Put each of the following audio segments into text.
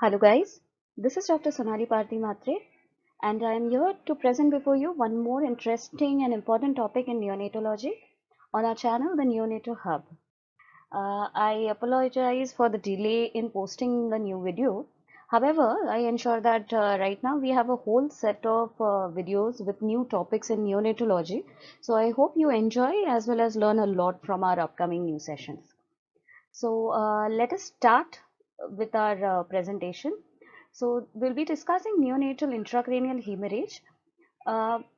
Hello guys, this is Dr. Sonali Parthi Matre and I am here to present before you one more interesting and important topic in neonatology on our channel, the Neonatal Hub. I apologize for the delay in posting the new video. However, I ensure that right now we have a whole set of videos with new topics in neonatology. So I hope you enjoy as well as learn a lot from our upcoming new sessions. So let us start with our presentation. So we'll be discussing neonatal intracranial hemorrhage.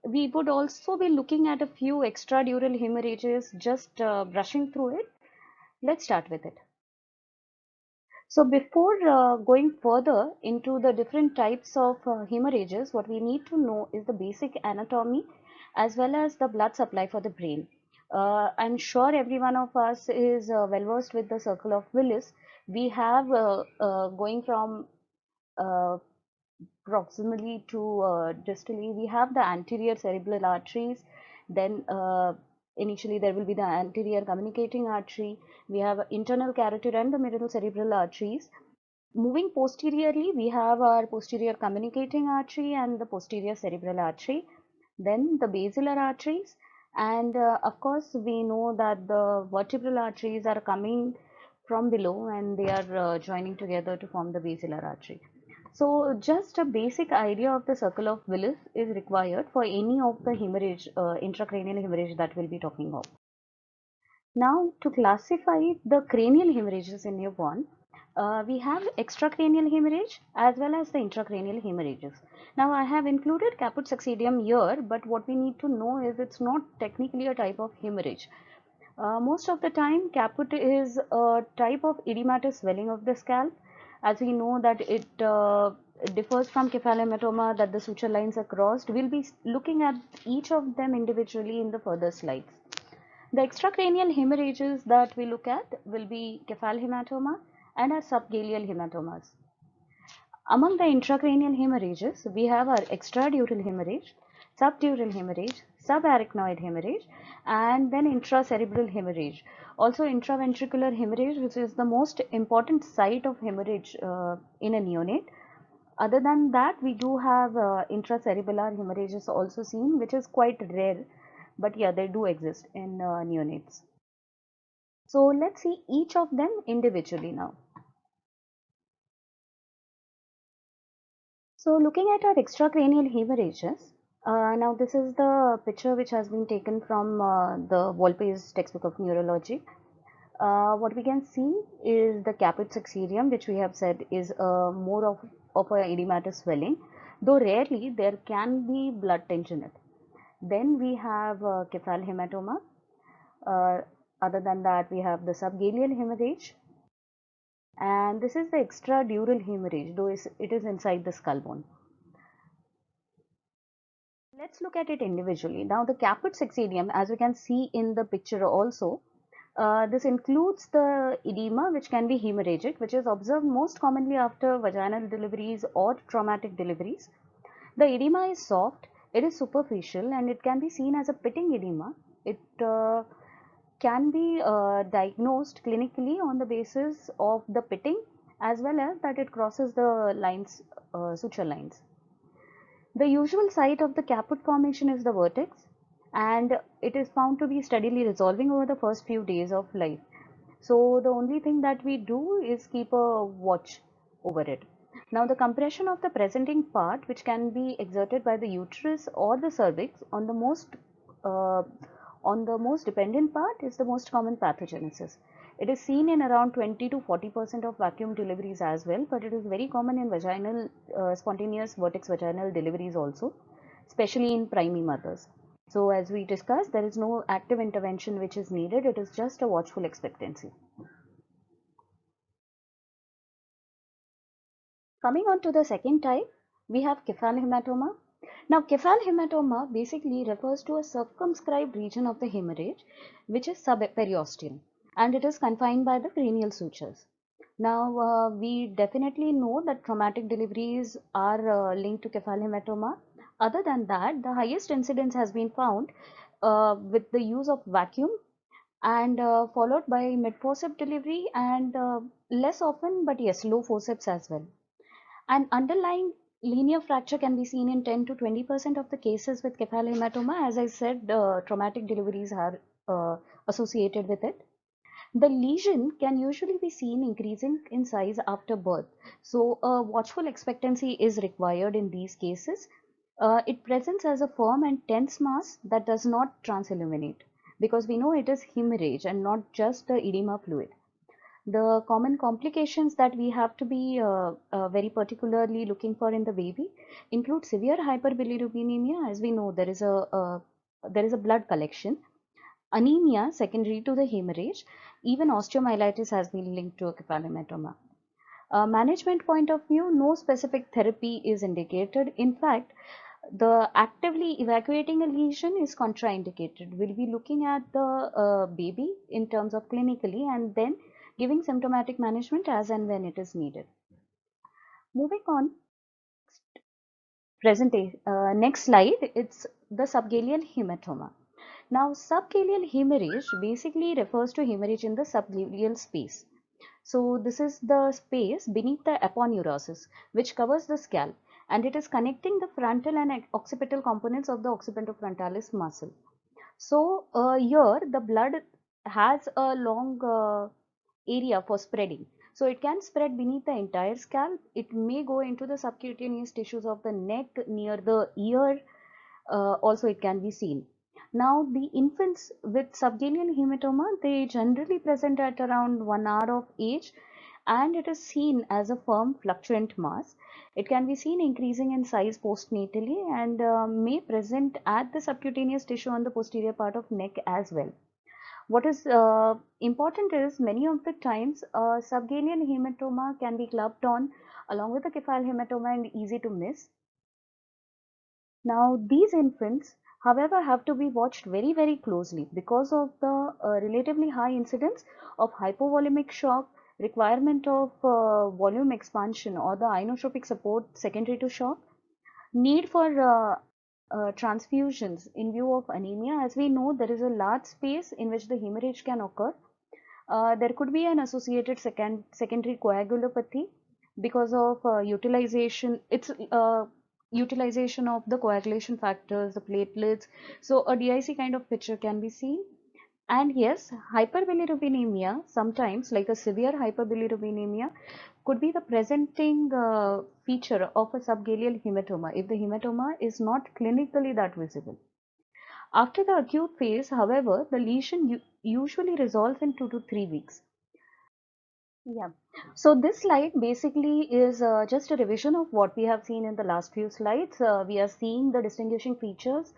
We would also be looking at a few extradural hemorrhages, just brushing through it. Let's start with it. So before going further into the different types of hemorrhages, what we need to know is the basic anatomy as well as the blood supply for the brain. I'm sure every one of us is well versed with the circle of Willis. We have going from uh, proximally to distally, we have the anterior cerebral arteries. Then initially there will be the anterior communicating artery. We have internal carotid and the middle cerebral arteries. Moving posteriorly, we have our posterior communicating artery and the posterior cerebral artery, then the basilar arteries, and of course, we know that the vertebral arteries are coming from below and they are joining together to form the basilar artery. So, just a basic idea of the circle of Willis is required for any of the hemorrhage, intracranial hemorrhage that we'll be talking of. Now, to classify the cranial hemorrhages in newborn, we have extracranial hemorrhage as well as the intracranial hemorrhages. Now, I have included caput succedaneum here, but what we need to know is it's not technically a type of hemorrhage. Most of the time, caput is a type of edematous swelling of the scalp. As we know that it differs from cephalhematoma, that the suture lines are crossed. We'll be looking at each of them individually in the further slides. The extracranial hemorrhages that we look at will be cephalhematoma and our subgaleal hematomas. Among the intracranial hemorrhages, we have our extradural hemorrhage, subdural hemorrhage, subarachnoid hemorrhage, and then intracerebral hemorrhage. Also intraventricular hemorrhage, which is the most important site of hemorrhage in a neonate. Other than that, we do have intracerebellar hemorrhages also seen, which is quite rare, but yeah, they do exist in neonates. So let's see each of them individually now. So looking at our extracranial hemorrhages, now this is the picture which has been taken from the Volpe's textbook of neurology. What we can see is the caput succerium, which we have said is more of a edematous swelling, though rarely there can be blood tinge in it. Then we have cephalhematoma. Uh, Other than that, we have the subgaleal hemorrhage, and this is the extradural hemorrhage, though it is inside the skull bone. Let's look at it individually. Now, the caput succedaneum, as we can see in the picture also, this includes the edema, which can be hemorrhagic, which is observed most commonly after vaginal deliveries or traumatic deliveries. The edema is soft, it is superficial, and it can be seen as a pitting edema. It can be diagnosed clinically on the basis of the pitting as well as that it crosses the lines, suture lines. The usual site of the caput formation is the vertex, and it is found to be steadily resolving over the first few days of life. So the only thing that we do is keep a watch over it. Now the compression of the presenting part, which can be exerted by the uterus or the cervix uh, on the most dependent part, is the most common pathogenesis. It is seen in around 20 to 40% of vacuum deliveries as well, but it is very common in vaginal spontaneous vertex vaginal deliveries also, especially in primary mothers. So as we discussed, there is no active intervention which is needed. It is just a watchful expectancy. Coming on to the second type, we have cephalhematoma. Now, cephalhematoma basically refers to a circumscribed region of the hemorrhage, which is subperiosteum, and it is confined by the cranial sutures. Now, we definitely know that traumatic deliveries are linked to cephalhematoma. Other than that, the highest incidence has been found with the use of vacuum and followed by mid forceps delivery and less often, but yes, low forceps as well. An underlying linear fracture can be seen in 10 to 20% of the cases with cephalhematoma. As I said, traumatic deliveries are associated with it. The lesion can usually be seen increasing in size after birth. So a watchful expectancy is required in these cases. It presents as a firm and tense mass that does not transilluminate, because we know it is hemorrhage and not just the edema fluid. The common complications that we have to be very particularly looking for in the baby include severe hyperbilirubinemia. As we know, there is a blood collection, anemia secondary to the hemorrhage, even osteomyelitis has been linked to a cephalhematoma. Management point of view, no specific therapy is indicated. In fact, the actively evacuating a lesion is contraindicated. We'll be looking at the baby in terms of clinically and then giving symptomatic management as and when it is needed. Moving on, next slide, it's the subgaleal hematoma. Now, subgaleal hemorrhage basically refers to hemorrhage in the subgaleal space. So this is the space beneath the aponeurosis, which covers the scalp, and it is connecting the frontal and occipital components of the occipitofrontalis muscle. So here the blood has a long area for spreading. So it can spread beneath the entire scalp. It may go into the subcutaneous tissues of the neck, near the ear. Also it can be seen. Now the infants with subgaleal hematoma, they generally present at around 1 hour of age, and it is seen as a firm fluctuant mass. It can be seen increasing in size postnatally and may present at the subcutaneous tissue on the posterior part of neck as well. What is important is many of the times subgaleal hematoma can be clubbed on along with the cephal hematoma and easy to miss. Now, these infants, however, have to be watched very, very closely because of the relatively high incidence of hypovolemic shock, requirement of volume expansion or the inotropic support secondary to shock, need for transfusions in view of anemia. As we know, there is a large space in which the hemorrhage can occur. There could be an associated secondary coagulopathy because of utilization of the coagulation factors, the platelets. So a DIC kind of picture can be seen. And yes, hyperbilirubinemia, sometimes like a severe hyperbilirubinemia, could be the presenting feature of a subgaleal hematoma if the hematoma is not clinically that visible. After the acute phase, however, the lesion usually resolves in 2 to 3 weeks. Yeah. So this slide basically is just a revision of what we have seen in the last few slides. We are seeing the distinguishing features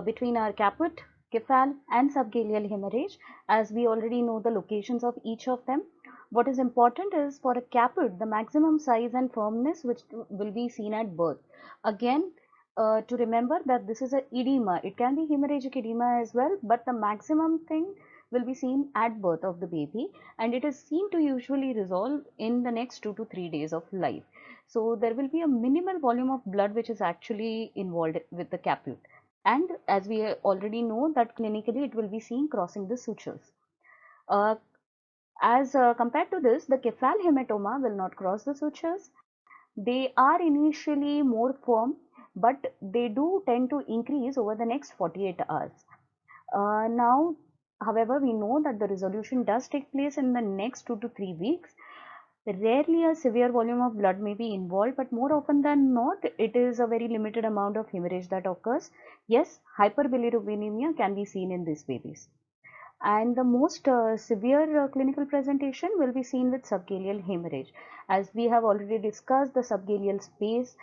between our caput, cephal and subgaleal hemorrhage, as we already know the locations of each of them. What is important is for a caput, the maximum size and firmness which will be seen at birth. Again, to remember that this is a edema. It can be hemorrhagic edema as well, but the maximum thing will be seen at birth of the baby, and it is seen to usually resolve in the next 2 to 3 days of life. So there will be a minimal volume of blood which is actually involved with the caput. And as we already know that clinically it will be seen crossing the sutures. Uh, as compared to this, the cephal hematoma will not cross the sutures. They are initially more firm, but they do tend to increase over the next 48 hours. Now, however, we know that the resolution does take place in the next 2 to 3 weeks. Rarely a severe volume of blood may be involved, but more often than not, it is a very limited amount of hemorrhage that occurs. Yes, hyperbilirubinemia can be seen in these babies. And the most severe clinical presentation will be seen with subgaleal hemorrhage. As we have already discussed the subgaleal space,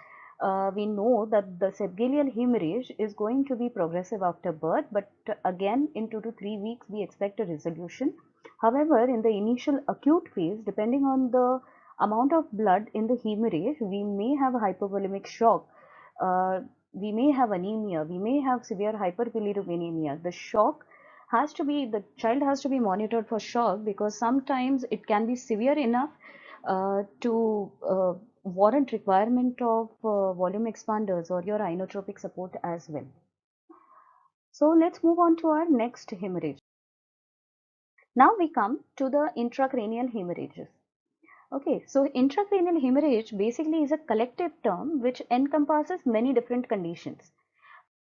we know that the subgaleal hemorrhage is going to be progressive after birth, but again in 2 to 3 weeks we expect a resolution. However, in the initial acute phase, depending on the amount of blood in the hemorrhage, we may have a hypovolemic shock. We may have anemia, we may have severe hyperbilirubinemia. The shock has to be, the child has to be monitored for shock, because sometimes it can be severe enough to warrant requirement of volume expanders or your inotropic support as well. So let's move on to our next hemorrhage. Now we come to the intracranial hemorrhages. Okay, so intracranial hemorrhage basically is a collective term which encompasses many different conditions.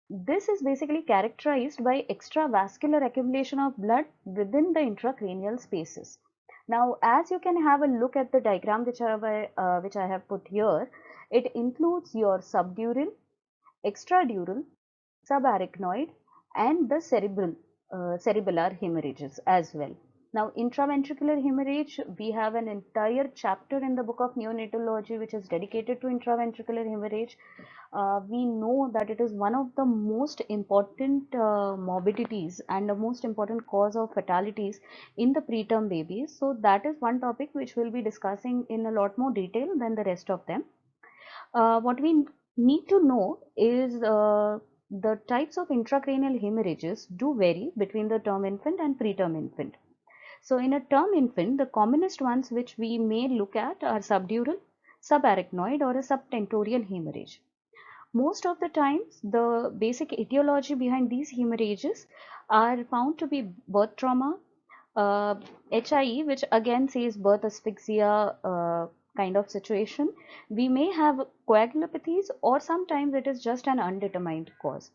This is basically characterized by extravascular accumulation of blood within the intracranial spaces. Now, as you can have a look at the diagram which I have put here, it includes your subdural, extradural, subarachnoid, and the cerebellar hemorrhages as well. Now, intraventricular hemorrhage, we have an entire chapter in the book of neonatology which is dedicated to intraventricular hemorrhage. We know that it is one of the most important morbidities and the most important cause of fatalities in the preterm babies. So that is one topic which we'll be discussing in a lot more detail than the rest of them. What we need to know is the types of intracranial hemorrhages do vary between the term infant and preterm infant. So in a term infant, the commonest ones which we may look at are subdural, subarachnoid, or a subtentorial hemorrhage. Most of the times, the basic etiology behind these hemorrhages are found to be birth trauma, uh, HIE, which again says birth asphyxia kind of situation. We may have coagulopathies, or sometimes it is just an undetermined cause.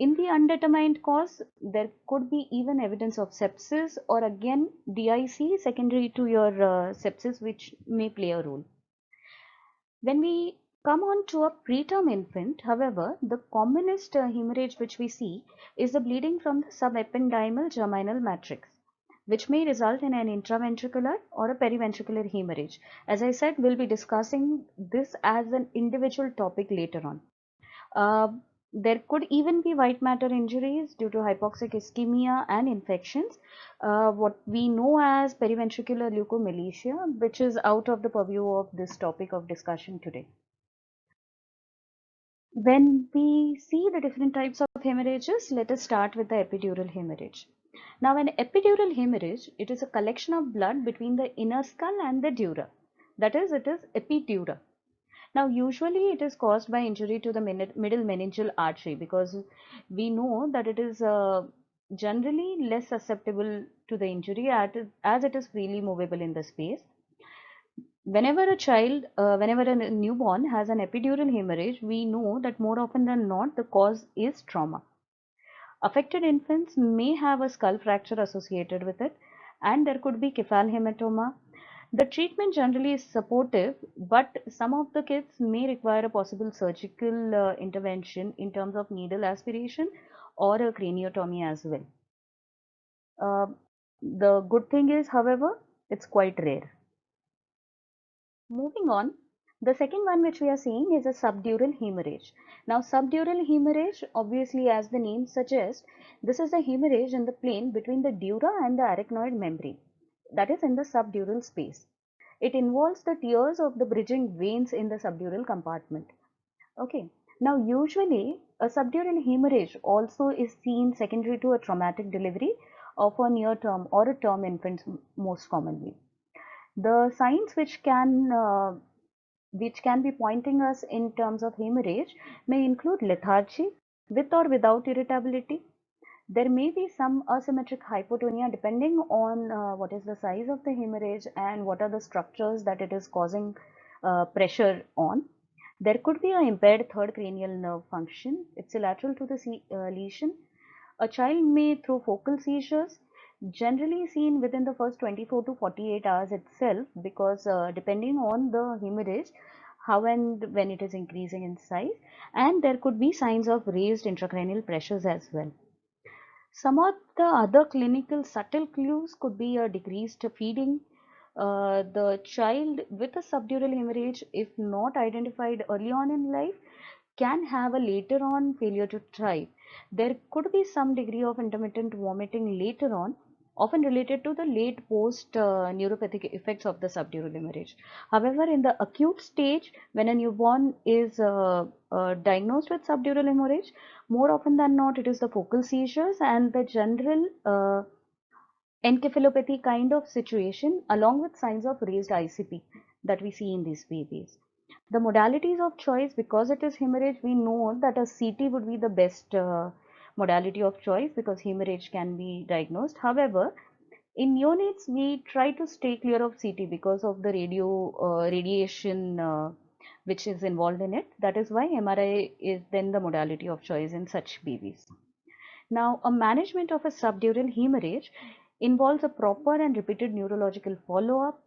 In the undetermined cause, there could be even evidence of sepsis, or again DIC secondary to your sepsis, which may play a role. When we come on to a preterm infant, however, the commonest hemorrhage which we see is the bleeding from the subependymal germinal matrix, which may result in an intraventricular or a periventricular hemorrhage. As I said, we'll be discussing this as an individual topic later on. Uh, there could even be white matter injuries due to hypoxic ischemia and infections, what we know as periventricular leukomalacia, which is out of the purview of this topic of discussion today. When we see the different types of hemorrhages, let us start with the epidural hemorrhage. Now, an epidural hemorrhage, it is a collection of blood between the inner skull and the dura. That is, it is epidura. Now, usually it is caused by injury to the middle meningeal artery, because we know that it is generally less susceptible to the injury as it is freely movable in the space. Whenever a newborn has an epidural hemorrhage, we know that more often than not the cause is trauma. Affected infants may have a skull fracture associated with it, and there could be cephalhematoma. The treatment generally is supportive, but some of the kids may require a possible surgical intervention in terms of needle aspiration or a craniotomy as well. Uh, the good thing is, however, it's quite rare. Moving on, the second one which we are seeing is a subdural hemorrhage. Now, subdural hemorrhage, obviously, as the name suggests, this is a hemorrhage in the plane between the dura and the arachnoid membrane, that is in the subdural space. It involves the tears of the bridging veins in the subdural compartment. Okay. Now, usually, a subdural hemorrhage also is seen secondary to a traumatic delivery of a near term or a term infant most commonly. The signs which can be pointing us in terms of hemorrhage may include lethargy with or without irritability. There may be some asymmetric hypotonia depending on what is the size of the hemorrhage and what are the structures that it is causing pressure on. There could be an impaired third cranial nerve function ipsilateral to the lesion. A child may through focal seizures, generally seen within the first 24 to 48 hours itself, because depending on the hemorrhage, how and when it is increasing in size, and there could be signs of raised intracranial pressures as well. Some of the other clinical subtle clues could be a decreased feeding. The child with a subdural hemorrhage, if not identified early on in life, can have a later on failure to thrive. There could be some degree of intermittent vomiting later on, often related to the late post neuropathic effects of the subdural hemorrhage. However, in the acute stage, when a newborn is diagnosed with subdural hemorrhage, more often than not, it is the focal seizures and the general encephalopathy kind of situation, along with signs of raised ICP that we see in these babies. The modalities of choice, because it is hemorrhage, we know that a CT would be the best modality of choice because hemorrhage can be diagnosed. However, In neonates, we try to stay clear of CT because of the radiation which is involved in it. That is why MRI is then the modality of choice in such babies. Now, a management of a subdural hemorrhage involves a proper and repeated neurological follow-up,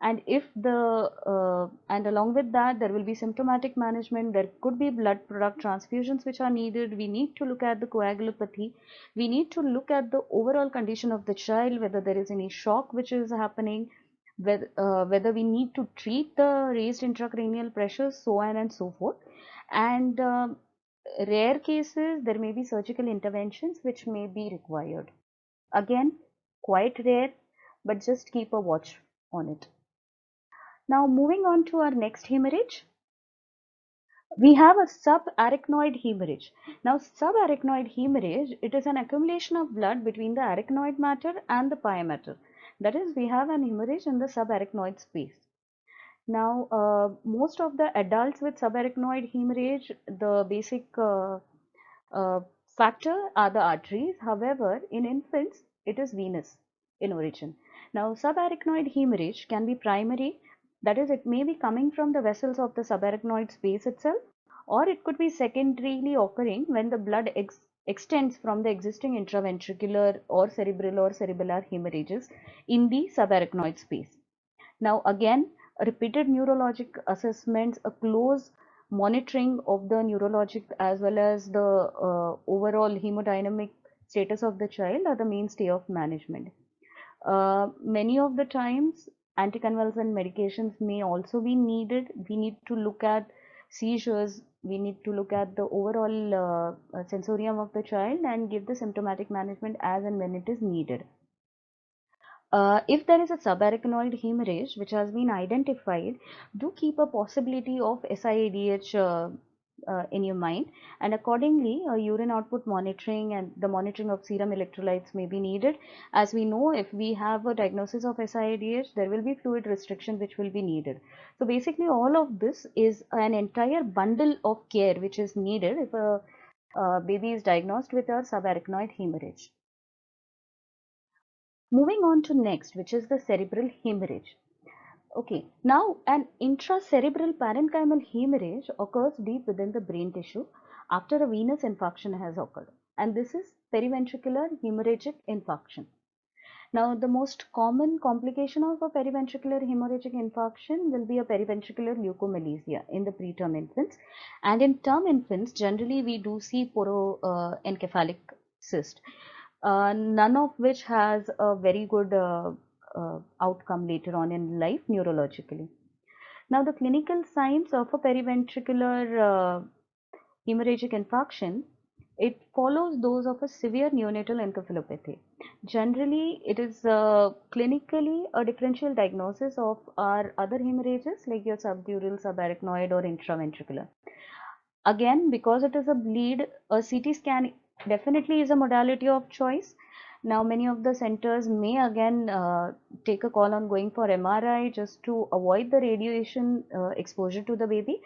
and if the and along with that there will be symptomatic management. There could be blood product transfusions which are needed. We need to look at the coagulopathy. We need to look at the overall condition of the child, whether there is any shock which is happening, whether we need to treat the raised intracranial pressures, so on and so forth. And rare cases, there may be surgical interventions which may be required. Again, quite rare, but just keep a watch on it. Now, moving on to our next hemorrhage, we have a subarachnoid hemorrhage. Now, subarachnoid hemorrhage, it is an accumulation of blood between the arachnoid matter and the pia mater. That is, we have an hemorrhage in the subarachnoid space. Now, most of the adults with subarachnoid hemorrhage, the basic uh, factor are the arteries. However, in infants, it is venous in origin. Now, subarachnoid hemorrhage can be primary, that is, it may be coming from the vessels of the subarachnoid space itself, or it could be secondarily occurring when the blood extends from the existing intraventricular or cerebral or cerebellar hemorrhages in the subarachnoid space. Now, again, repeated neurologic assessments, a close monitoring of the neurologic as well as the overall hemodynamic status of the child are the mainstay of management. Many of the times, anticonvulsant medications may also be needed. We need to look at seizures. We need to look at the overall sensorium of the child and give the symptomatic management as and when it is needed. If there is a subarachnoid hemorrhage which has been identified, do keep a possibility of SIADH in your mind, and accordingly, urine output monitoring and the monitoring of serum electrolytes may be needed. As we know, if we have a diagnosis of SIADH, there will be fluid restriction which will be needed. So basically, all of this is an entire bundle of care which is needed if a baby is diagnosed with a subarachnoid hemorrhage. Moving on to next, which is the cerebral hemorrhage. Okay, now an intracerebral parenchymal hemorrhage occurs deep within the brain tissue after a venous infarction has occurred, and this is periventricular hemorrhagic infarction. Now, the most common complication of a periventricular hemorrhagic infarction will be a periventricular leukomalacia in the preterm infants, and in term infants, generally we do see poroencephalic cyst, none of which has a very good outcome later on in life neurologically. Now, the clinical signs of a periventricular hemorrhagic infarction, it follows those of a severe neonatal encephalopathy. Generally, it is clinically a differential diagnosis of our other hemorrhages like your subdural, subarachnoid, or intraventricular. Again, because it is a bleed, a CT scan definitely is a modality of choice. Now, many of the centers may again take a call on going for MRI just to avoid the radiation exposure to the baby.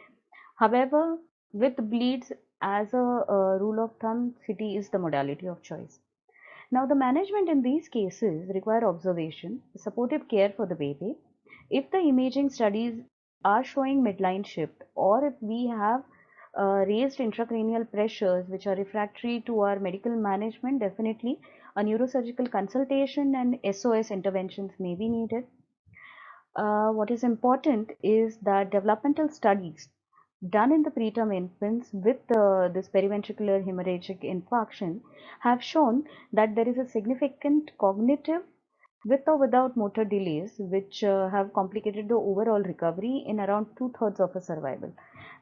However, with bleeds, as a rule of thumb, CT is the modality of choice. Now, the management in these cases require observation, supportive care for the baby. If the imaging studies are showing midline shift, or if we have raised intracranial pressures which are refractory to our medical management, definitely a neurosurgical consultation and SOS interventions may be needed. What is important is that developmental studies done in the preterm infants with this periventricular hemorrhagic infarction have shown that there is a significant cognitive with or without motor delays which have complicated the overall recovery in around two-thirds of a survival.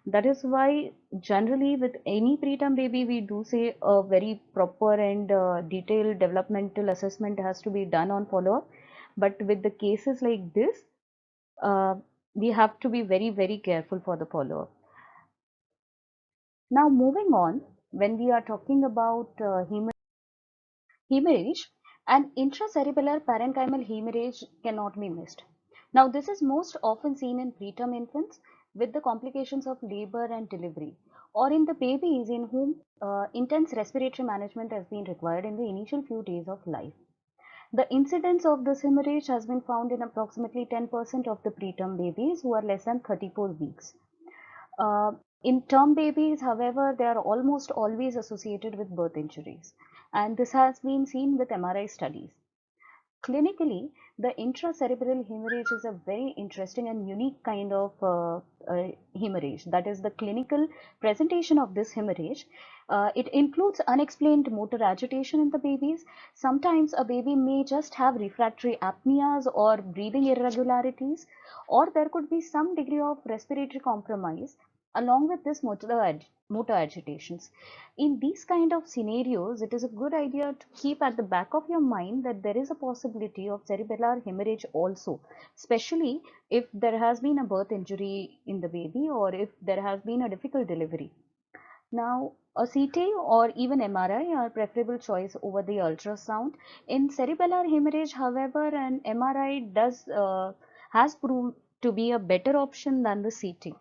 That is why generally with any preterm baby we do say a very proper and detailed developmental assessment has to be done on follow-up. But with the cases like this, uh, we have to be very, very careful for the follow-up. Now, moving on, when we are talking about hemorrhage, an intracerebellar parenchymal hemorrhage cannot be missed. Now, this is most often seen in preterm infants with the complications of labor and delivery, or in the babies in whom intense respiratory management has been required in the initial few days of life. The incidence of this hemorrhage has been found in approximately 10% of the preterm babies who are less than 34 weeks. Uh, in term babies, however, they are almost always associated with birth injuries, and this has been seen with MRI studies. Clinically, the intracerebral hemorrhage is a very interesting and unique kind of hemorrhage. That is the clinical presentation of this hemorrhage. It includes unexplained motor agitation in the babies. Sometimes a baby may just have refractory apneas or breathing irregularities, or there could be some degree of respiratory compromise along with this motor agitations. In these kind of scenarios, it is a good idea to keep at the back of your mind that there is a possibility of cerebellar hemorrhage also, especially if there has been a birth injury in the baby or if there has been a difficult delivery. Now, a CT or even MRI are preferable choice over the ultrasound. In cerebellar hemorrhage, however, an MRI has proved to be a better option than the CT.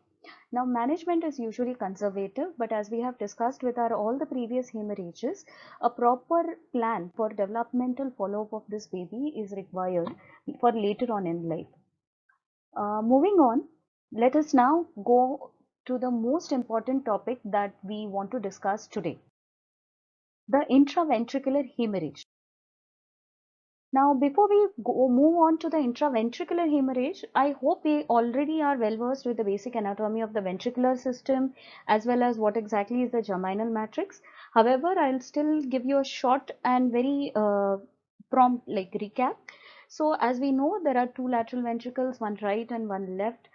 Now, management is usually conservative, but as we have discussed with our all the previous hemorrhages, a proper plan for developmental follow-up of this baby is required for later on in life. Moving on, let us now go to the most important topic that we want to discuss today, the intraventricular hemorrhage. Now, before we move on to the intraventricular hemorrhage, I hope we already are well versed with the basic anatomy of the ventricular system as well as what exactly is the germinal matrix. However, I'll still give you a short and very prompt recap. So, as we know, there are two lateral ventricles, one right and one left.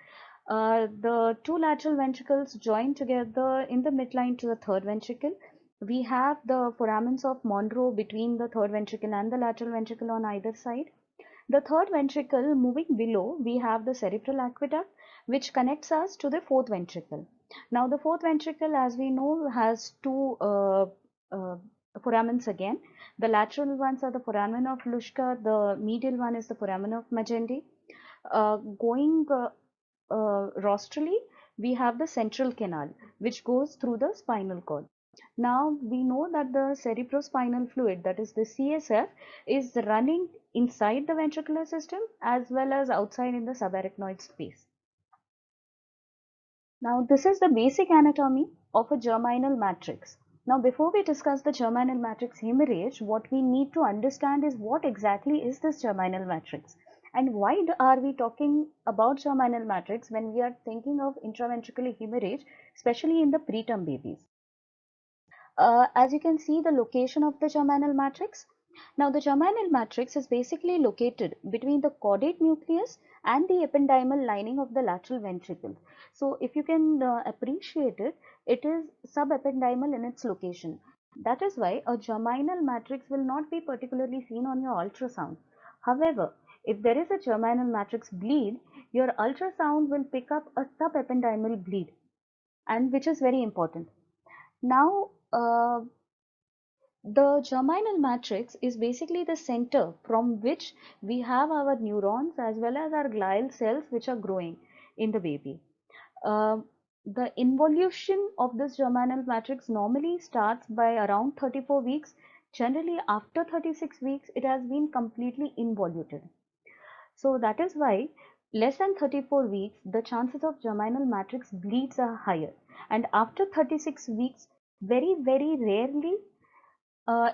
The two lateral ventricles join together in the midline to the third ventricle. We have the foramens of Monro between the third ventricle and the lateral ventricle on either side. The third ventricle moving below, we have the cerebral aqueduct which connects us to the fourth ventricle. Now the fourth ventricle, as we know, has two foramens again. The lateral ones are the foramen of Luschka, the medial one is the foramen of Magendie. Going rostrally, we have the central canal which goes through the spinal cord. Now we know that the cerebrospinal fluid, that is the CSF, is running inside the ventricular system as well as outside in the subarachnoid space. Now this is the basic anatomy of a germinal matrix. Now before we discuss the germinal matrix hemorrhage, what we need to understand is what exactly is this germinal matrix and why are we talking about germinal matrix when we are thinking of intraventricular hemorrhage, especially in the preterm babies. As you can see the location of the germinal matrix. Now the germinal matrix is basically located between the caudate nucleus and the ependymal lining of the lateral ventricle. So if you can appreciate it, it is subependymal in its location. That is why a germinal matrix will not be particularly seen on your ultrasound. However, if there is a germinal matrix bleed, your ultrasound will pick up a subependymal bleed, and which is very important. Now, the germinal matrix is basically the center from which we have our neurons as well as our glial cells which are growing in the baby. Uh, the involution of this germinal matrix normally starts by around 34 weeks. Generally, after 36 weeks, it has been completely involuted. So that is why less than 34 weeks, the chances of germinal matrix bleeds are higher. And after 36 weeks, very, very rarely,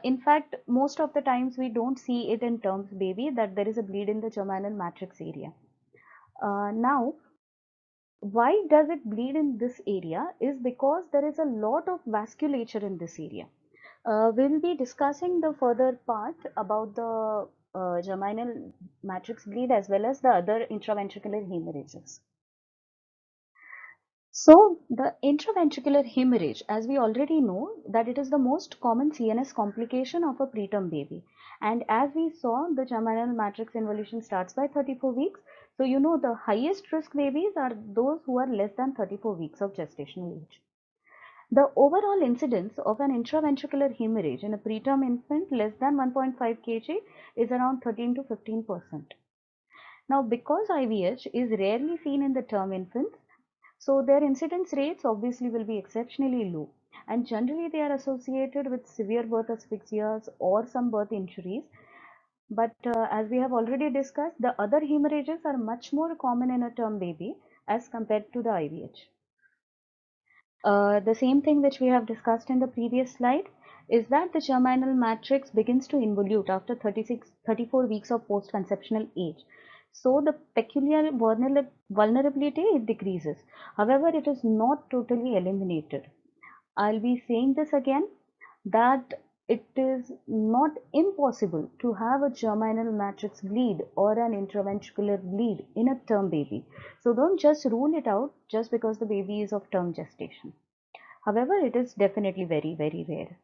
in fact, most of the times we don't see it in terms baby that there is a bleed in the germinal matrix area. Now, why does it bleed in this area is because there is a lot of vasculature in this area. We'll be discussing the further part about the germinal matrix bleed as well as the other intraventricular hemorrhages. So the intraventricular hemorrhage, as we already know, that it is the most common CNS complication of a preterm baby. And as we saw, the germinal matrix involution starts by 34 weeks. So you know the highest risk babies are those who are less than 34 weeks of gestational age. The overall incidence of an intraventricular hemorrhage in a preterm infant less than 1.5 kg is around 13 to 15%. Now, because IVH is rarely seen in the term infants, so their incidence rates obviously will be exceptionally low, and generally they are associated with severe birth asphyxias or some birth injuries. But as we have already discussed, the other hemorrhages are much more common in a term baby as compared to the IVH. The same thing which we have discussed in the previous slide is that the germinal matrix begins to involute after 34 weeks of post-conceptional age. So the peculiar vulnerability, it decreases. However, it is not totally eliminated. I'll be saying this again, that it is not impossible to have a germinal matrix bleed or an intraventricular bleed in a term baby. So don't just rule it out just because the baby is of term gestation. However, it is definitely very, very rare.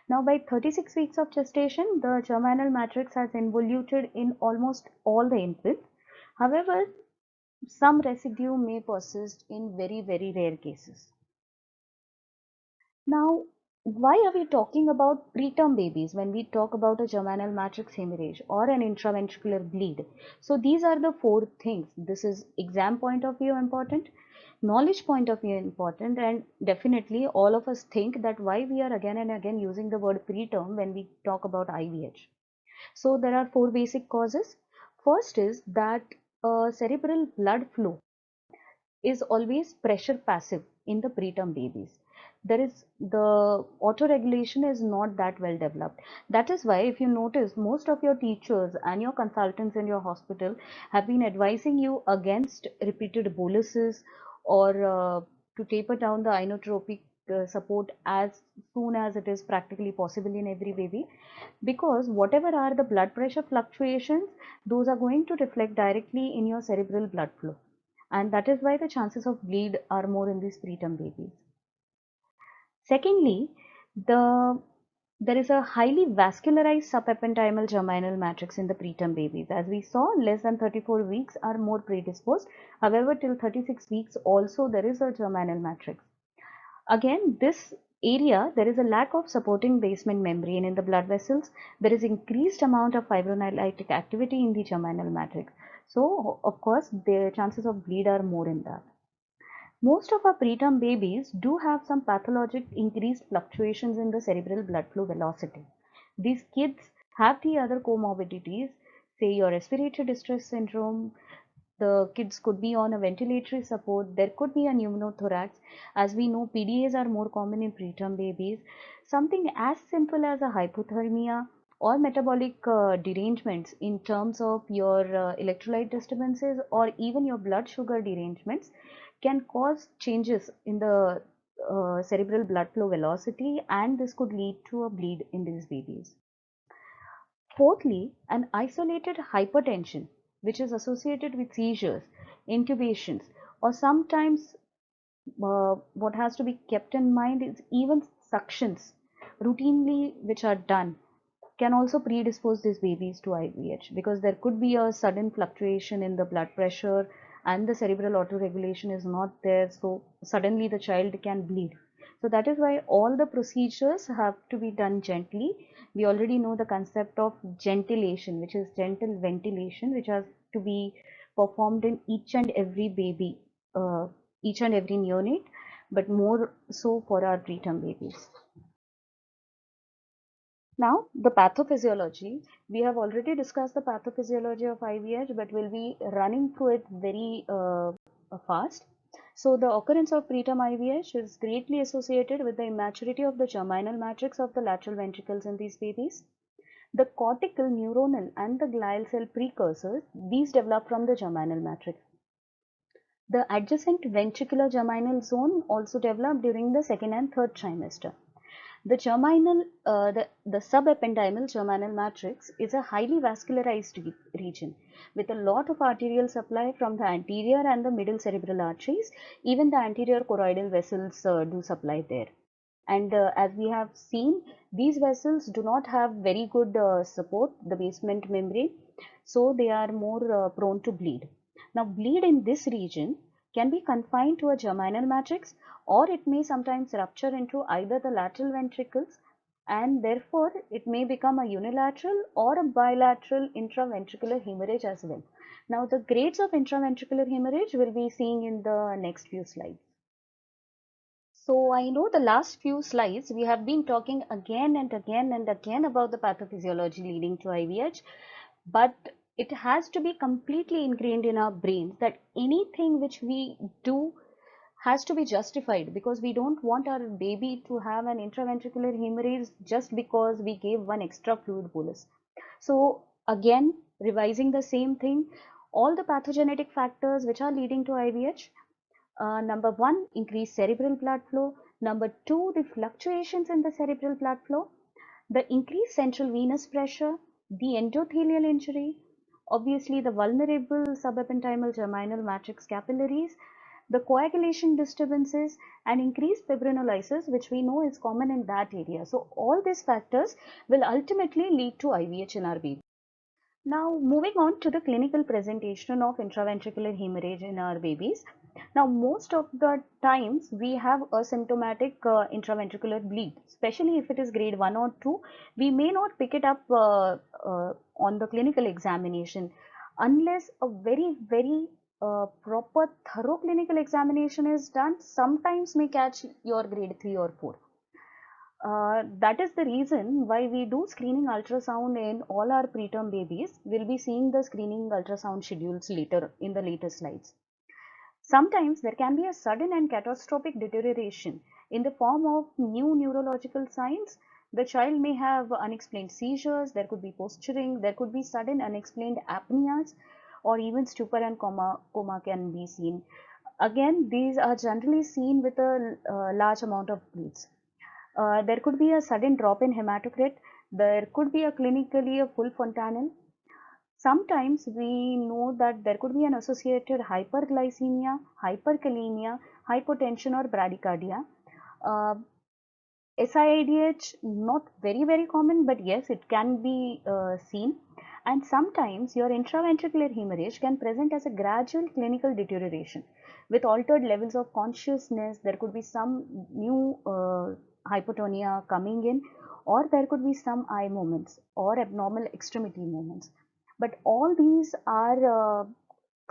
Now, by 36 weeks of gestation, the germinal matrix has involuted in almost all the infants. However, some residue may persist in very, very rare cases. Now, why are we talking about preterm babies when we talk about a germinal matrix hemorrhage or an intraventricular bleed? So these are the four things. This is exam point of view important, knowledge point of view important, and definitely all of us think that why we are again and again using the word preterm when we talk about IVH. So there are four basic causes. First is that cerebral blood flow is always pressure passive in the preterm babies. There is the auto regulation is not that well developed. That is why, if you notice, most of your teachers and your consultants in your hospital have been advising you against repeated boluses, or to taper down the inotropic support as soon as it is practically possible in every baby, because whatever are the blood pressure fluctuations, those are going to reflect directly in your cerebral blood flow, and that is why the chances of bleed are more in these preterm babies. Secondly, there is a highly vascularized subependymal germinal matrix in the preterm babies. As we saw, less than 34 weeks are more predisposed. However, till 36 weeks also there is a germinal matrix. Again, this area, there is a lack of supporting basement membrane in the blood vessels. There is increased amount of fibrinolytic activity in the germinal matrix. So, of course, the chances of bleed are more in that. Most of our preterm babies do have some pathologic increased fluctuations in the cerebral blood flow velocity. These kids have the other comorbidities, say your respiratory distress syndrome. The kids could be on a ventilatory support. There could be a pneumothorax. As we know, PDAs are more common in preterm babies. Something as simple as a hypothermia or metabolic derangements in terms of your electrolyte disturbances or even your blood sugar derangements can cause changes in the cerebral blood flow velocity, and this could lead to a bleed in these babies. Fourthly, an isolated hypertension, which is associated with seizures, intubations, or sometimes what has to be kept in mind is even suctions routinely which are done can also predispose these babies to IVH, because there could be a sudden fluctuation in the blood pressure and the cerebral autoregulation is not there, so suddenly the child can bleed. So that is why all the procedures have to be done gently. We already know the concept of gentilation, which is gentle ventilation, which has to be performed in each and every baby, each and every neonate, but more so for our preterm babies. Now, the pathophysiology. We have already discussed the pathophysiology of IVH, but we'll be running through it very fast. So, the occurrence of preterm IVH is greatly associated with the immaturity of the germinal matrix of the lateral ventricles in these babies. The cortical, neuronal, and the glial cell precursors, these develop from the germinal matrix. The adjacent ventricular germinal zone also developed during the second and third trimester. The subependymal germinal matrix is a highly vascularized region with a lot of arterial supply from the anterior and the middle cerebral arteries. Even the anterior choroidal vessels do supply there. And as we have seen, these vessels do not have very good support, the basement membrane, so they are more prone to bleed. Now, bleed in this region can be confined to a germinal matrix, or it may sometimes rupture into either the lateral ventricles, and therefore it may become a unilateral or a bilateral intraventricular hemorrhage as well. Now, the grades of intraventricular hemorrhage will be seeing in the next few slides. So I know the last few slides we have been talking again and again and again about the pathophysiology leading to IVH, but it has to be completely ingrained in our brains that anything which we do has to be justified, because we don't want our baby to have an intraventricular hemorrhage just because we gave one extra fluid bolus. So again, revising the same thing, all the pathogenetic factors which are leading to IVH. Number one, increased cerebral blood flow. Number two, the fluctuations in the cerebral blood flow, the increased central venous pressure, the endothelial injury, obviously the vulnerable subependymal germinal matrix capillaries, the coagulation disturbances, and increased fibrinolysis, which we know is common in that area. So all these factors will ultimately lead to IVH in our baby. Now, moving on to the clinical presentation of intraventricular hemorrhage in our babies. Now, most of the times we have asymptomatic intraventricular bleed, especially if it is grade 1 or 2. We may not pick it up on the clinical examination unless a very proper thorough clinical examination is done. Sometimes may catch your grade 3 or 4. That is the reason why we do screening ultrasound in all our preterm babies. We'll be seeing the screening ultrasound schedules later in the later slides. Sometimes there can be a sudden and catastrophic deterioration in the form of new neurological signs. The child may have unexplained seizures, there could be posturing, there could be sudden unexplained apneas, or even stupor and coma can be seen. Again, these are generally seen with a large amount of bleeds. There could be a sudden drop in hematocrit. There could be a clinically a full fontanelle. Sometimes we know that there could be an associated hyperglycemia, hyperkalemia, hypotension, or bradycardia. Uh, SIADH, not very common, but yes, it can be seen. And sometimes your intraventricular hemorrhage can present as a gradual clinical deterioration with altered levels of consciousness. There could be some new hypotonia coming in, or there could be some eye movements or abnormal extremity movements. But all these are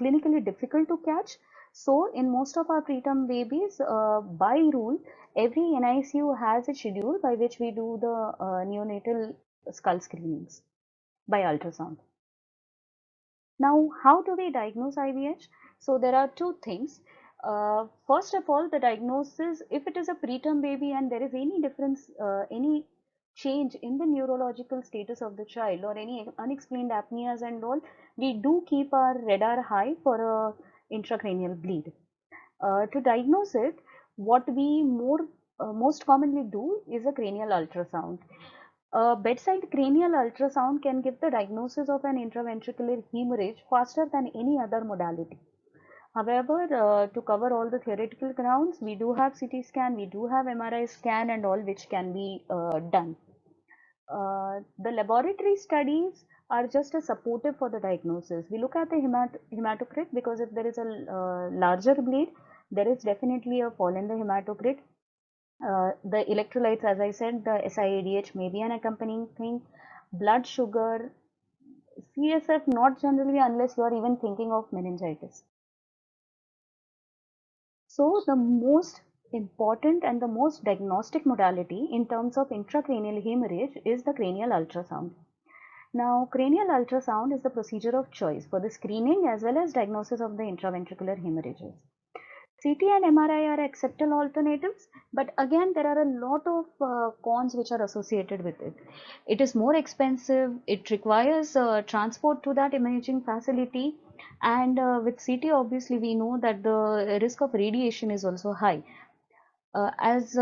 clinically difficult to catch. So in most of our preterm babies, by rule, every NICU has a schedule by which we do the neonatal skull screenings by ultrasound. Now, how do we diagnose IVH? So there are two things. First of all, the diagnosis, if it is a preterm baby and there is any difference, any change in the neurological status of the child or any unexplained apneas and all, we do keep our radar high for a intracranial bleed. To diagnose it, what we most commonly do is a cranial ultrasound. A bedside cranial ultrasound can give the diagnosis of an intraventricular hemorrhage faster than any other modality. However, to cover all the theoretical grounds, we do have CT scan, we do have MRI scan and all, which can be done. The laboratory studies are just a supportive for the diagnosis. We look at the hematocrit, because if there is a larger bleed, there is definitely a fall in the hematocrit. The electrolytes, as I said, the SIADH may be an accompanying thing. Blood sugar, CSF, not generally unless you are even thinking of meningitis. So the most important and the most diagnostic modality in terms of intracranial hemorrhage is the cranial ultrasound. Now, cranial ultrasound is the procedure of choice for the screening as well as diagnosis of the intraventricular hemorrhages. CT and MRI are acceptable alternatives, but again there are a lot of cons which are associated with it. It is more expensive, it requires transport to that imaging facility, and with CT obviously we know that the risk of radiation is also high. As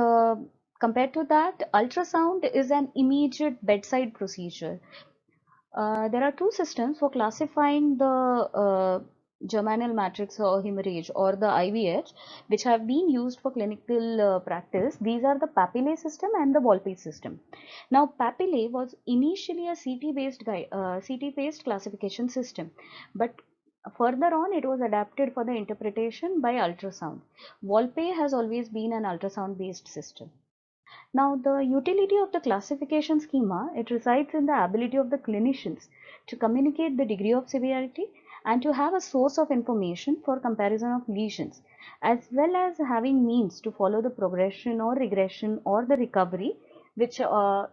compared to that, ultrasound is an immediate bedside procedure. There are two systems for classifying the germinal matrix or hemorrhage or the IVH, which have been used for clinical practice. These are the Papillay system and the Volpe system. Now, Papillay was initially a CT-based classification system, but further on it was adapted for the interpretation by ultrasound. Volpe has always been an ultrasound-based system. Now, the utility of the classification schema, it resides in the ability of the clinicians to communicate the degree of severity and to have a source of information for comparison of lesions, as well as having means to follow the progression or regression or the recovery which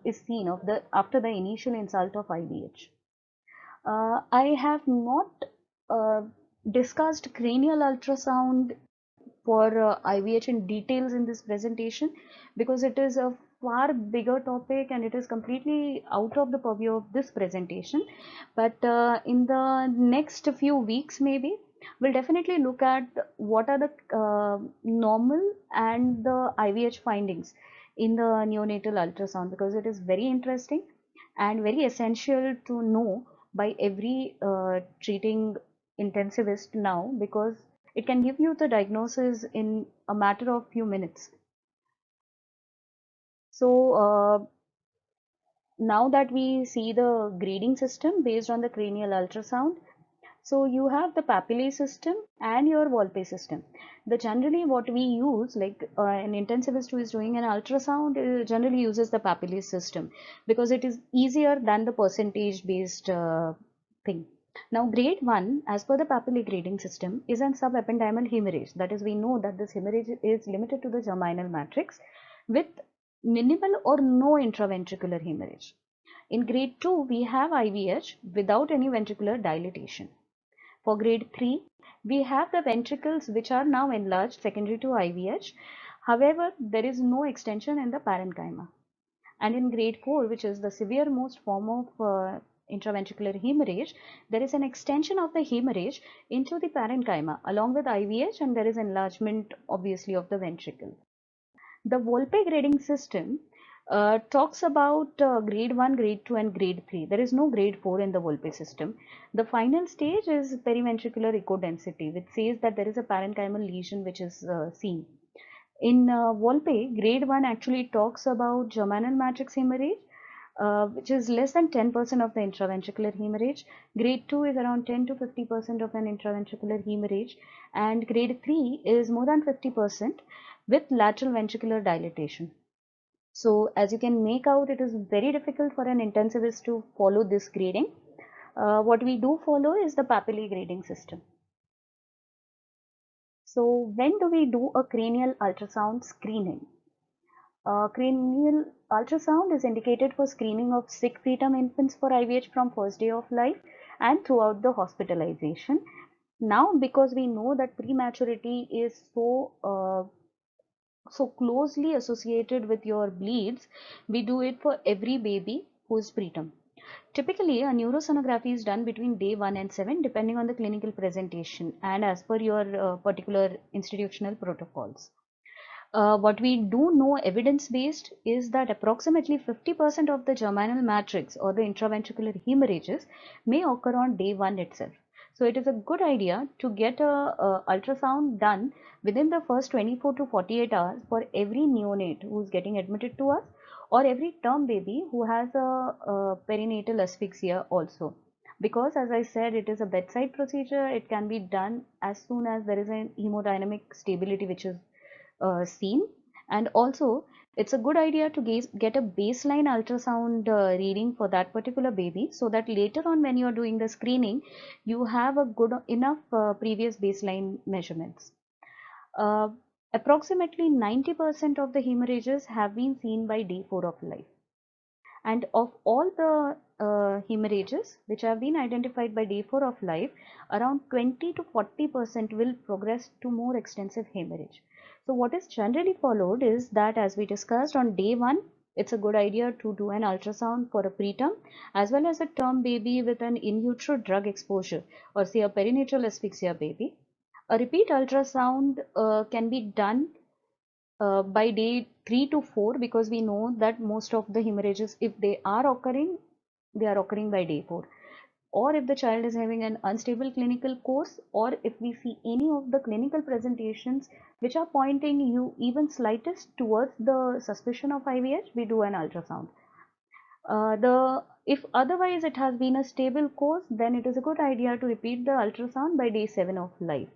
is seen of the after the initial insult of IVH. I have not uh, discussed cranial ultrasound for IVH in details in this presentation because it is a far bigger topic and it is completely out of the purview of this presentation. But in the next few weeks, maybe we'll definitely look at what are the normal and the IVH findings in the neonatal ultrasound, because it is very interesting and very essential to know by every treating intensivist now, because it can give you the diagnosis in a matter of few minutes. So now that we see the grading system based on the cranial ultrasound, so you have the papillae system and your Volpe system. The generally what we use, like an intensivist who is doing an ultrasound generally uses the papillae system because it is easier than the percentage based thing. Now grade 1 as per the papillae grading system is an subependymal hemorrhage. That is, we know that this hemorrhage is limited to the germinal matrix with minimal or no intraventricular hemorrhage. In grade 2 we have IVH without any ventricular dilatation. For grade 3, we have the ventricles which are now enlarged secondary to IVH. However, there is no extension in the parenchyma. And in grade 4, which is the severe most form of intraventricular hemorrhage, there is an extension of the hemorrhage into the parenchyma along with IVH, and there is enlargement obviously of the ventricle. The Volpe grading system talks about grade 1, grade 2 and grade 3. There is no grade 4 in the Volpe system. The final stage is periventricular echo density, which says that there is a parenchymal lesion which is seen. In Volpe, grade 1 actually talks about germinal matrix hemorrhage, which is less than 10% of the intraventricular hemorrhage. Grade 2 is around 10 to 50% of an intraventricular hemorrhage, and grade 3 is more than 50% with lateral ventricular dilatation. So as you can make out, it is very difficult for an intensivist to follow this grading. What we do follow is the papillae grading system. So when do we do a cranial ultrasound screening? Cranial ultrasound is indicated for screening of sick preterm infants for IVH from first day of life and throughout the hospitalization. Now, because we know that prematurity is so closely associated with your bleeds, we do it for every baby who is preterm. Typically, a neurosonography is done between day 1 and 7 depending on the clinical presentation and as per your particular institutional protocols. What we do know evidence based is that approximately 50% of the germinal matrix or the intraventricular hemorrhages may occur on day 1 itself. So it is a good idea to get a ultrasound done within the first 24 to 48 hours for every neonate who is getting admitted to us, or every term baby who has a perinatal asphyxia also. Because as I said, it is a bedside procedure, it can be done as soon as there is a hemodynamic stability which is seen. And also it's a good idea to get a baseline ultrasound reading for that particular baby, so that later on when you are doing the screening you have a good enough previous baseline measurements. uh, Approximately 90% of the hemorrhages have been seen by day 4 of life, and of all the hemorrhages which have been identified by day 4 of life, around 20 to 40% will progress to more extensive hemorrhage. So what is generally followed is that, as we discussed on day 1, it's a good idea to do an ultrasound for a preterm as well as a term baby with an in utero drug exposure, or say a perinatal asphyxia baby. A repeat ultrasound can be done by day 3 to 4, because we know that most of the hemorrhages, if they are occurring, they are occurring by day 4. Or if the child is having an unstable clinical course, or if we see any of the clinical presentations which are pointing you even slightest towards the suspicion of IVH, we do an ultrasound. If otherwise it has been a stable course, then it is a good idea to repeat the ultrasound by day 7 of life.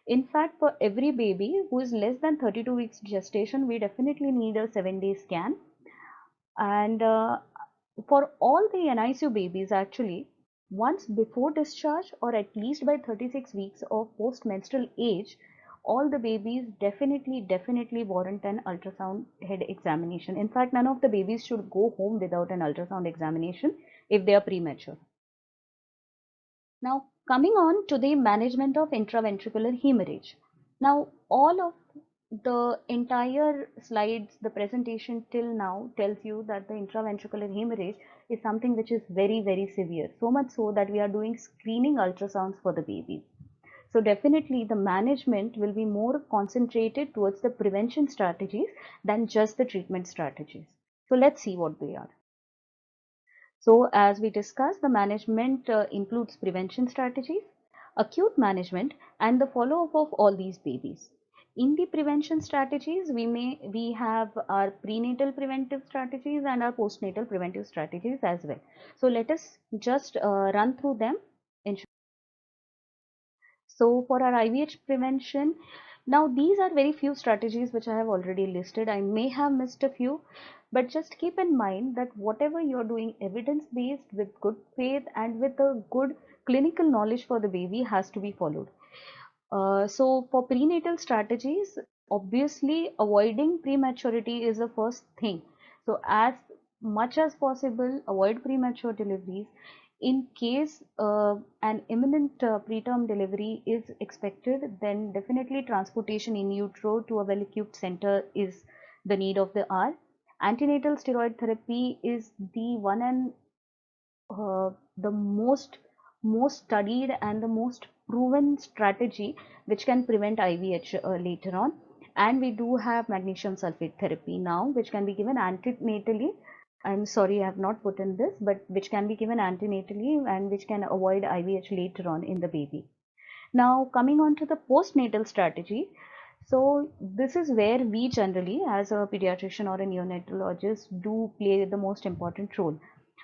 In fact, for every baby who is less than 32 weeks gestation, we definitely need a 7-day scan. And for all the NICU babies, actually, once before discharge or at least by 36 weeks of postmenstrual age, all the babies definitely warrant an ultrasound head examination. In fact, none of the babies should go home without an ultrasound examination if they are premature. Now, coming on to the management of intraventricular hemorrhage. Now, all of the entire slides, the presentation till now tells you that the intraventricular hemorrhage is something which is very severe. So much so that we are doing screening ultrasounds for the babies. So definitely the management will be more concentrated towards the prevention strategies than just the treatment strategies. So let's see what they are. So as we discussed, the management includes prevention strategies, acute management, and the follow-up of all these babies. In the prevention strategies, we have our prenatal preventive strategies and our postnatal preventive strategies as well. So let us just run through them in. So for our IVH prevention, now these are very few strategies which I have already listed. I may have missed a few, but just keep in mind that whatever you're doing evidence-based with good faith and with a good clinical knowledge for the baby has to be followed. So for prenatal strategies, obviously avoiding prematurity is the first thing. So as much as possible, avoid premature deliveries. In case an imminent preterm delivery is expected, then definitely transportation in utero to a well-equipped center is the need of the hour. Antenatal steroid therapy is the one and the most studied and the most proven strategy which can prevent IVH later on. And we do have magnesium sulfate therapy now, which can be given antenatally. I'm sorry, I have not put in this, but which can be given antenatally and which can avoid IVH later on in the baby. Now, coming on to the postnatal strategy. So, this is where we generally, as a pediatrician or a neonatologist, do play the most important role.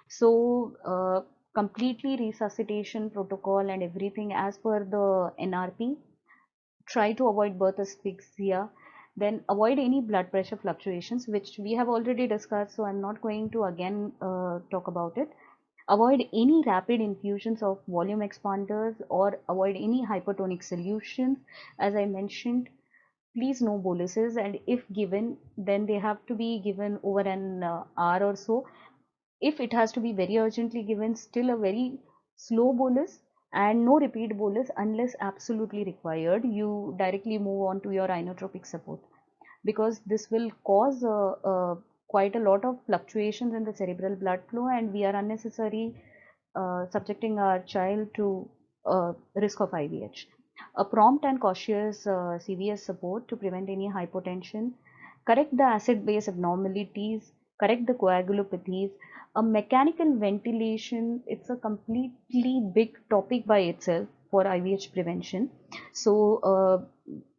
So, completely resuscitation protocol and everything as per the NRP. Try to avoid birth asphyxia. Then avoid any blood pressure fluctuations, which we have already discussed. So I'm not going to again talk about it. Avoid any rapid infusions of volume expanders or avoid any hypertonic solutions. As I mentioned, please no boluses, and if given, then they have to be given over an hour or so. If it has to be very urgently given, still a very slow bolus and no repeat bolus unless absolutely required. You directly move on to your inotropic support, because this will cause quite a lot of fluctuations in the cerebral blood flow, and we are unnecessarily subjecting our child to risk of IVH. A prompt and cautious CVS support to prevent any hypotension, correct the acid base abnormalities, correct the coagulopathies. A mechanical ventilation, it's a completely big topic by itself for IVH prevention. So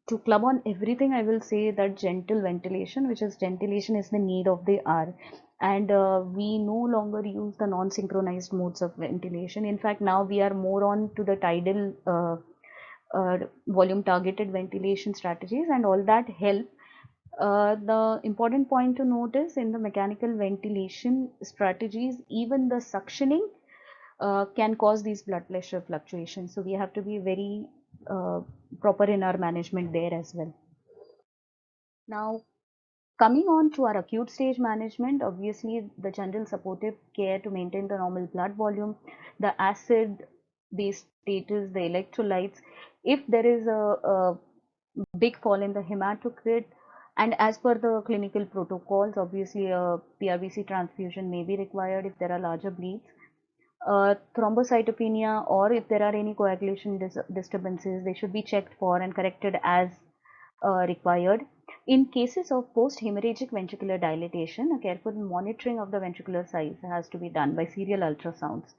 to club on everything, I will say that gentle ventilation, which is ventilation is the need of the hour. And we no longer use the non-synchronized modes of ventilation. In fact, now we are more on to the tidal volume targeted ventilation strategies, and all that help. The important point to note is in the mechanical ventilation strategies, even the suctioning can cause these blood pressure fluctuations. So we have to be very proper in our management there as well. Now, coming on to our acute stage management, obviously the general supportive care to maintain the normal blood volume, the acid base status, the electrolytes. If there is a big fall in the hematocrit, and as per the clinical protocols, obviously a PRBC transfusion may be required if there are larger bleeds. Thrombocytopenia, or if there are any coagulation disturbances, they should be checked for and corrected as required. In cases of post-hemorrhagic ventricular dilatation, a careful monitoring of the ventricular size has to be done by serial ultrasounds.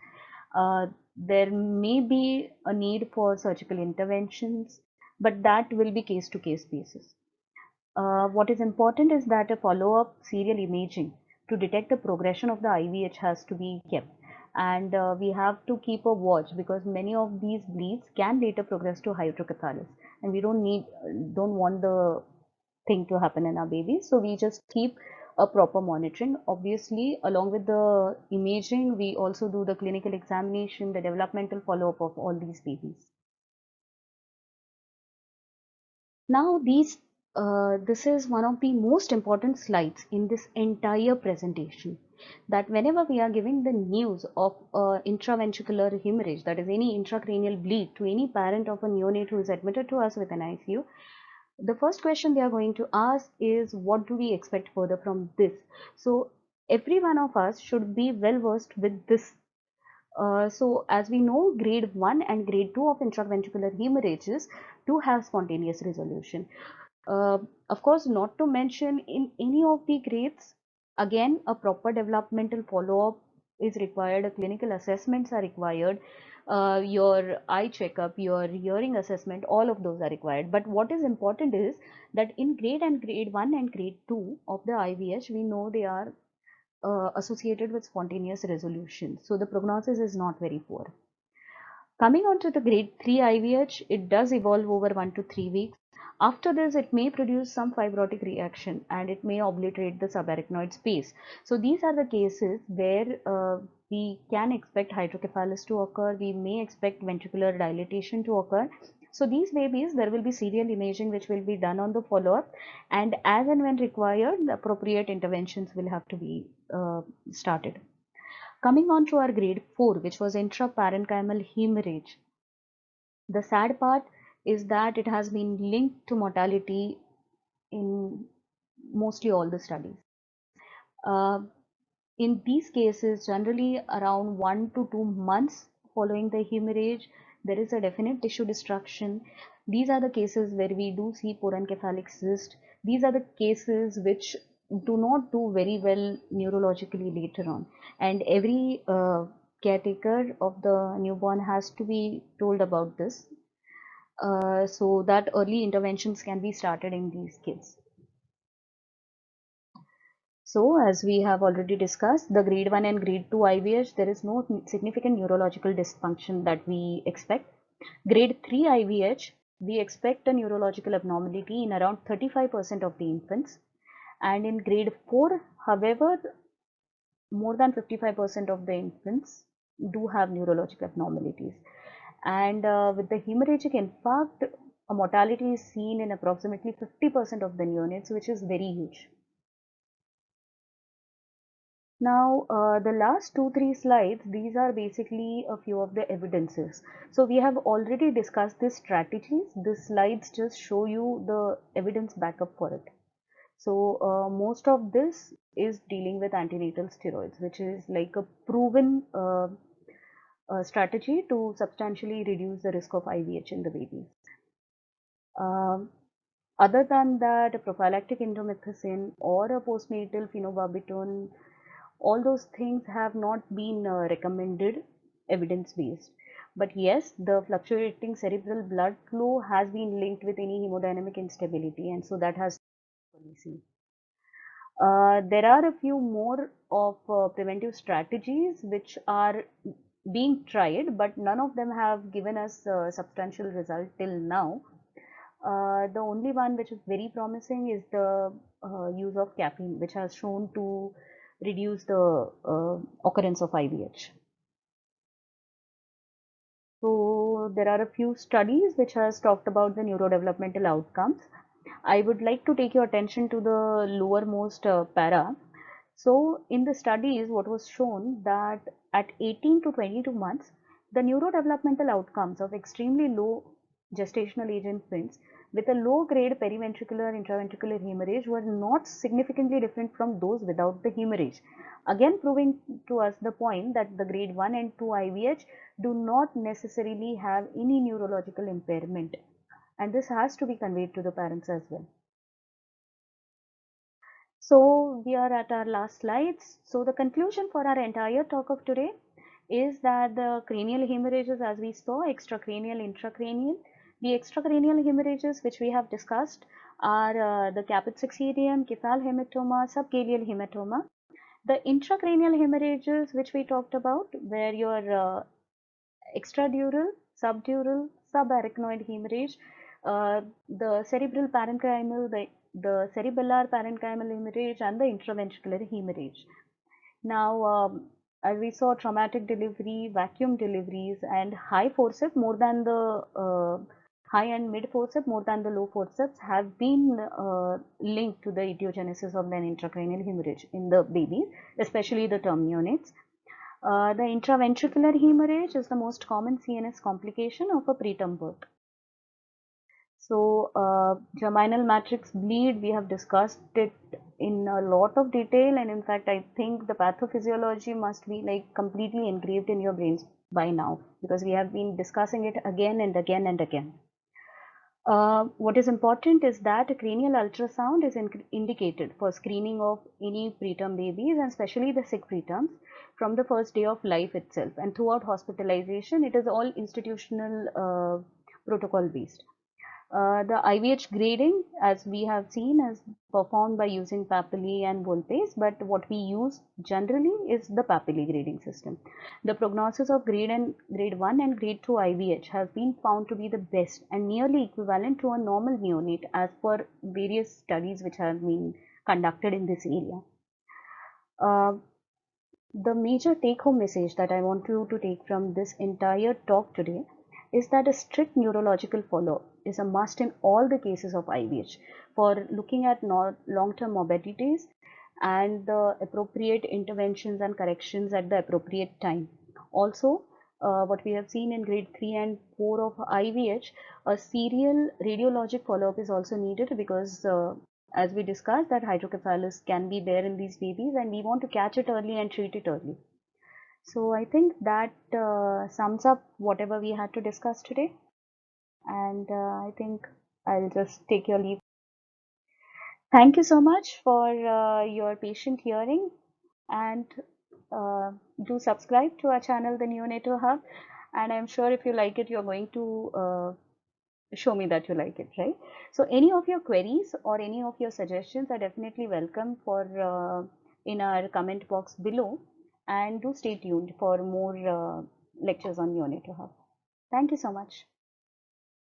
There may be a need for surgical interventions, but that will be case-to-case basis. What is important is that a follow-up serial imaging to detect the progression of the IVH has to be kept, and we have to keep a watch, because many of these bleeds can later progress to hydrocephalus, and we don't want the thing to happen in our babies. So we just keep a proper monitoring. Obviously, along with the imaging, we also do the clinical examination, the developmental follow-up of all these babies. Now, this is one of the most important slides in this entire presentation. That whenever we are giving the news of intraventricular hemorrhage, that is any intracranial bleed, to any parent of a neonate who is admitted to us with an ICU, the first question they are going to ask is, what do we expect further from this? So every one of us should be well versed with this. So as we know, grade 1 and grade 2 of intraventricular hemorrhages do have spontaneous resolution. Of course, not to mention, in any of the grades, again, a proper developmental follow-up is required, clinical assessments are required, your eye checkup, your hearing assessment, all of those are required. But what is important is that in grade 1 and grade 2 of the IVH, we know they are associated with spontaneous resolution. So the prognosis is not very poor. Coming on to the grade 3 IVH, it does evolve over 1 to 3 weeks. After this, it may produce some fibrotic reaction and it may obliterate the subarachnoid space. So these are the cases where we can expect hydrocephalus to occur. We may expect ventricular dilatation to occur. So these babies, there will be serial imaging which will be done on the follow-up, and as and when required, the appropriate interventions will have to be started. Coming on to our grade 4, which was intraparenchymal hemorrhage. The sad part is that it has been linked to mortality in mostly all the studies. Uh, in these cases, generally around 1 to 2 months following the hemorrhage, there is a definite tissue destruction. These are the cases where we do see porencephalic cyst. These are the cases which do not do very well neurologically later on. And every caretaker of the newborn has to be told about this, so that early interventions can be started in these kids. So, as we have already discussed, the grade 1 and grade 2 IVH, there is no significant neurological dysfunction that we expect. Grade 3 IVH, we expect a neurological abnormality in around 35% of the infants. And in grade 4, however, more than 55% of the infants do have neurological abnormalities. And with the hemorrhagic infarct, a mortality is seen in approximately 50% of the neonates, which is very huge. Now, the last 2-3 slides, these are basically a few of the evidences. So we have already discussed the strategies. These slides just show you the evidence backup for it. So most of this is dealing with antenatal steroids, which is like a proven strategy to substantially reduce the risk of IVH in the babies. Um, Other than that, a prophylactic indomethacin or a postnatal phenobarbital, all those things have not been recommended evidence based. But yes, the fluctuating cerebral blood flow has been linked with any hemodynamic instability, and so that has been seen. There are a few more of preventive strategies which are being tried, but none of them have given us substantial result till now. The only one which is very promising is the use of caffeine, which has shown to reduce the occurrence of IVH. So there are a few studies which has talked about the neurodevelopmental outcomes. I would like to take your attention to the lowermost para. So in the studies, what was shown that at 18 to 22 months, the neurodevelopmental outcomes of extremely low gestational age infants with a low grade periventricular intraventricular hemorrhage were not significantly different from those without the hemorrhage. Again, proving to us the point that the grade 1 and 2 IVH do not necessarily have any neurological impairment, and this has to be conveyed to the parents as well. So we are at our last slides. So the conclusion for our entire talk of today is that the cranial hemorrhages, as we saw, extracranial, intracranial. The extracranial hemorrhages which we have discussed are the caput succedium, cephal hematoma, subgaleal hematoma. The intracranial hemorrhages which we talked about, where your extradural, subdural, subarachnoid hemorrhage, the cerebral parenchymal, the the cerebellar parenchymal hemorrhage and the intraventricular hemorrhage. Now, as we saw, traumatic delivery, vacuum deliveries, and high forceps more than the high and mid forceps more than the low forceps have been linked to the etiogenesis of the intracranial hemorrhage in the babies, especially the term neonates. The intraventricular hemorrhage is the most common CNS complication of a preterm birth. So, germinal matrix bleed, we have discussed it in a lot of detail, and in fact, I think the pathophysiology must be like completely engraved in your brains by now, because we have been discussing it again and again and again. What is important is that a cranial ultrasound is indicated for screening of any preterm babies, and especially the sick preterms, from the first day of life itself. And throughout hospitalization, it is all institutional protocol based. The IVH grading, as we have seen, is performed by using Papilley and Volpes, but what we use generally is the Papilley grading system. The prognosis of grade 1 and grade 2 IVH has been found to be the best and nearly equivalent to a normal neonate as per various studies which have been conducted in this area. The major take-home message that I want you to take from this entire talk today is that a strict neurological follow-up is a must in all the cases of IVH for looking at long-term morbidities and the appropriate interventions and corrections at the appropriate time. Also, what we have seen in grade 3 and 4 of IVH, a serial radiologic follow-up is also needed because as we discussed, that hydrocephalus can be there in these babies and we want to catch it early and treat it early. So I think that sums up whatever we had to discuss today, and I think I'll just take your leave. Thank you so much for your patient hearing, and do subscribe to our channel, the Neonatal Hub, and I'm sure if you like it, you're going to show me that you like it, right? So any of your queries or any of your suggestions are definitely welcome for in our comment box below, and do stay tuned for more lectures on Neonatal Hub. Thank you so much.